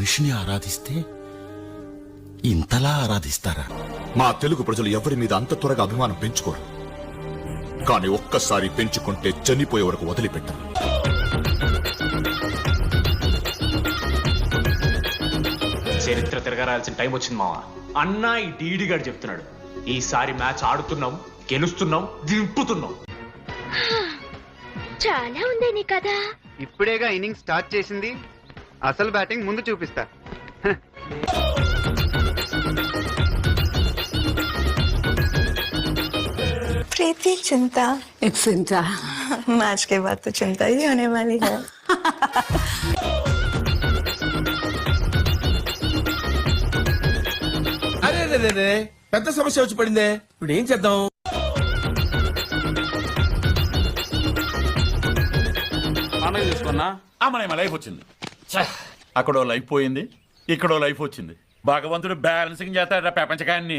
మనిషిని ఆరాధిస్తే ఇంతలా ఆరాధిస్తారా? మా తెలుగు ప్రజలు ఎవరి మీద అంత త్వరగా అభిమానం పెంచుకోరు, కానీ ఒక్కసారి పెంచుకుంటే చనిపోయే వరకు వదిలిపెట్టరు. చరిత్ర తిరగరాల్సిన టైం వచ్చింది మావా. అన్నా ఈ టీడీ గారు చెప్తున్నాడు, ఈసారి మ్యాచ్ ఆడుతున్నాం, గెలుస్తున్నాం, దింపుతున్నాం. చాలా ఉంది నీ కదా. ఇప్పుడేగా ఇన్నింగ్ స్టార్ట్ చేసింది, అసలు బ్యాటింగ్ ముందు చూపిస్తా. प्रीति चिंता चिंता मैच के बाद तो चिंता ही होने वाली है. అరే రే రే పెద్ద సమస్య వచ్చి పడిందే, ఇప్పుడు ఏం చేద్దాం? చూసుకున్నా మన లైఫ్ వచ్చింది. అక్కడో లైఫ్ పోయింది, ఇక్కడో లైఫ్ వచ్చింది. భగవంతుడు బ్యాలెన్సింగ్ చేస్తాడు ప్రపంచకాన్ని.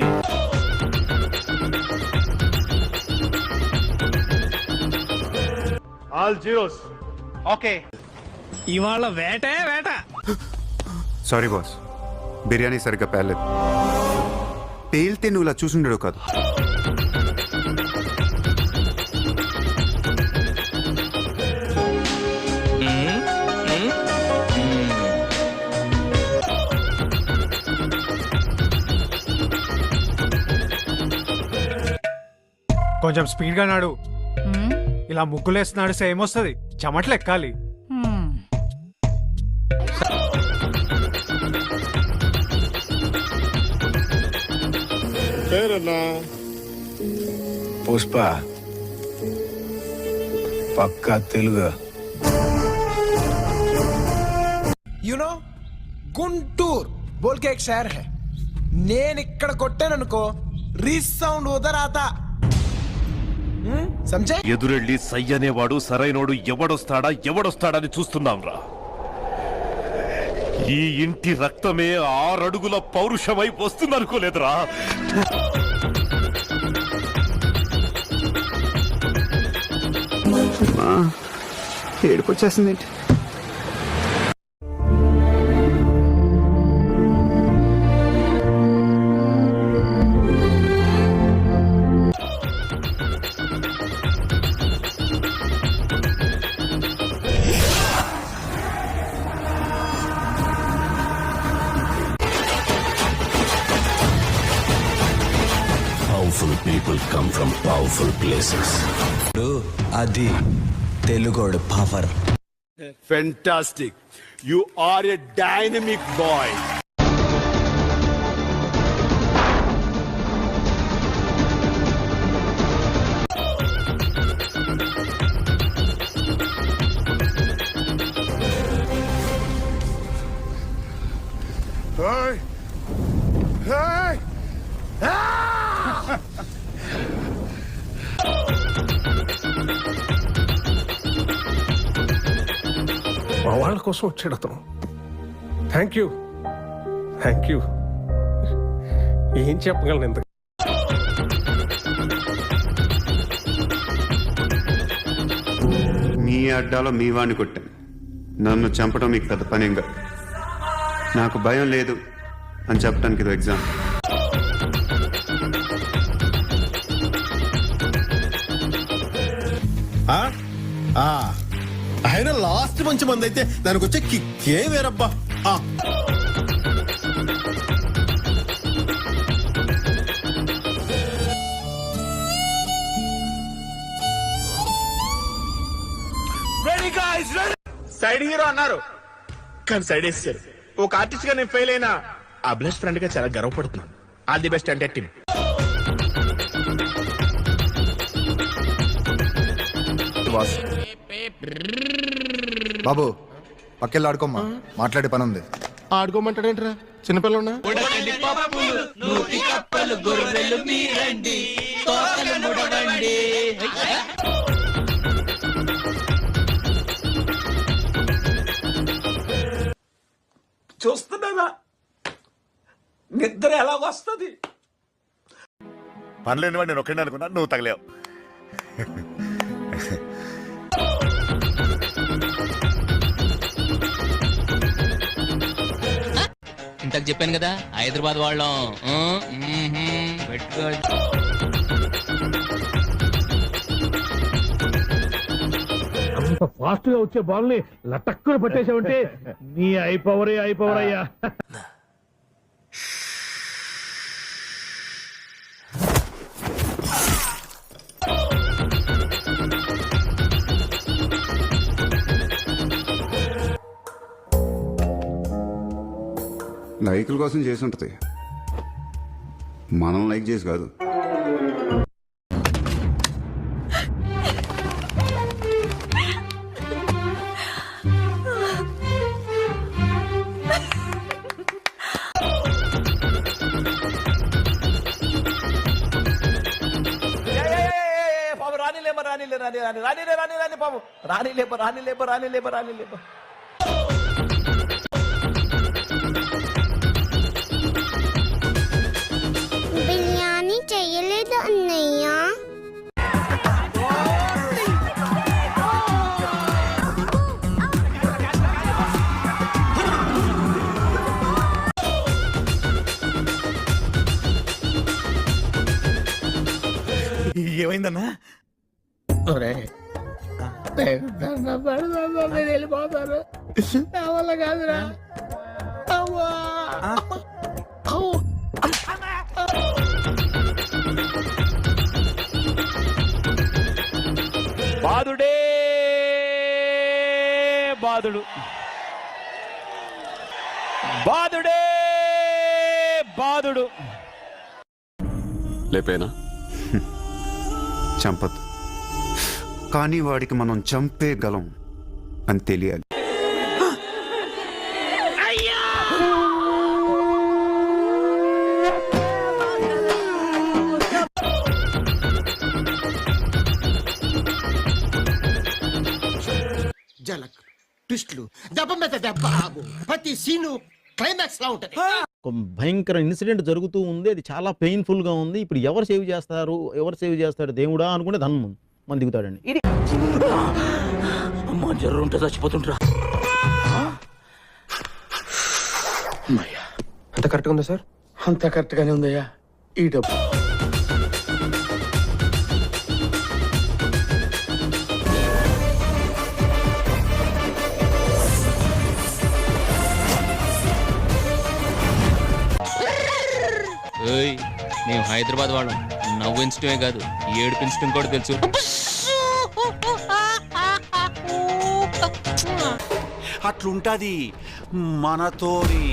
All zeros. ఓకే, ఇవాళ వేటే వేట. సారీ బాస్, బిర్యానీ సరిగ్గా పేర్లేదు. పేలితే నువ్వు ఇలా చూసుండడు కాదు. కొంచెం స్పీడ్ గా నాడు. ఇలా ముగ్గులేస్తున్నాడు ఏమొస్తుంది, చెమట్లు ఎక్కాలి. పుష్ప పక్కా తెలుగు. యునో గుంటూర్ బోల్ కే ఎక్ షహర్ హై. నేను ఇక్కడ కొట్టాననుకో రీసౌండ్ ఉదర్ ఆతా. ఎదురెళ్ళి సై అనేవాడు సరైనోడు ఎవడొస్తాడని చూస్తున్నాంరా. ఈ ఇంటి రక్తమే 6 అడుగుల పౌరుషమై వస్తుందనుకోలేదురా. ఏడుకొచ్చేసింది. Powerful people come from powerful places. అది తెలుగోడు power. Fantastic. You are a dynamic boy. Hey! Hey! మా వాళ్ళ కోసం వచ్చాడు అతను. Thank you. ఏం చెప్పగలను ఇంత. మీ అడ్డాలో మీ వాడిని కొట్టాను. నన్ను చంపడం మీకు పెద్ద పనేంగా. నాకు భయం లేదు అని చెప్పడానికి ఇది ఎగ్జామ్. ఆయన లాస్ట్ మంచి మంది అయితే దానికి వచ్చే కిక్కే వేరబ్బా. సైడ్ హీరో అన్నారు కానీ సైడ్ వేసారు. ఒక ఆర్టిస్ట్ గా నేను ఫెయిల్ అయినా ఆ బ్లెస్ ఫ్రెండ్ గా చాలా గర్వపడుతున్నాను. ఆల్ ది బెస్ట్ అంటే టీమ్. బాబు పక్కెళ్ళి ఆడుకోమ్మా, మాట్లాడే పని ఉంది. ఆడుకోమంటాడేంట్రా చిన్నపిల్లన్నా? చూస్తున్నారా నిద్ర ఎలా వస్తుంది? పనిలేని వాడు నేను ఒక్కడే అనుకున్నా, నువ్వు తగలేవు. చెప్పాను కదా హైదరాబాద్ వాళ్ళం పెట్టుకో. అంత ఫాస్ట్ గా వచ్చే బాల్ ని లటక్కున పట్టేసావంటే నీ అయిపోవరే అయ్యా. లైకుల కోసం చేసి ఉంటుంది, మనం లైక్ చేసి కాదు. బిర్యానీ చెయ్యలేదు అన్నయ్య. ఏమైందన్నా? వెళ్ళిపోతారు నా వల్ల కాదురా. బాదుడే బాదుడు, బాదుడే బాదుడు. లేపేనా? చంపదు, కానీ వాడికి మనం చంపేయగలం అని తెలియాలి. జలక్ ట్విస్ట్లు దెబ్బ మీద దెబ్బ ఆగు, ప్రతి సీను క్లైమాక్స్ లా ఉంటది. భయంకర ఇన్సిడెంట్ జరుగుతూ ఉంది, అది చాలా పెయిన్ఫుల్ గా ఉంది. ఇప్పుడు ఎవరు సేవ్ చేస్తాడు దేవుడా అనుకుంటే ధనం మన దిగుతాడండి. అమ్మా జర్రు ఉంటే చచ్చిపోతుంటా. అంత కరెక్ట్గా ఉందా సార్? అంత కరెక్ట్ గానే ఉందయ్యా. ఈ డబ్బు ఏయ్, మేము హైదరాబాద్ వాళ్ళం. నవ్వించడమే కాదు ఏడిపించడం కూడా తెలుసు. అట్లుంటది మనతోని.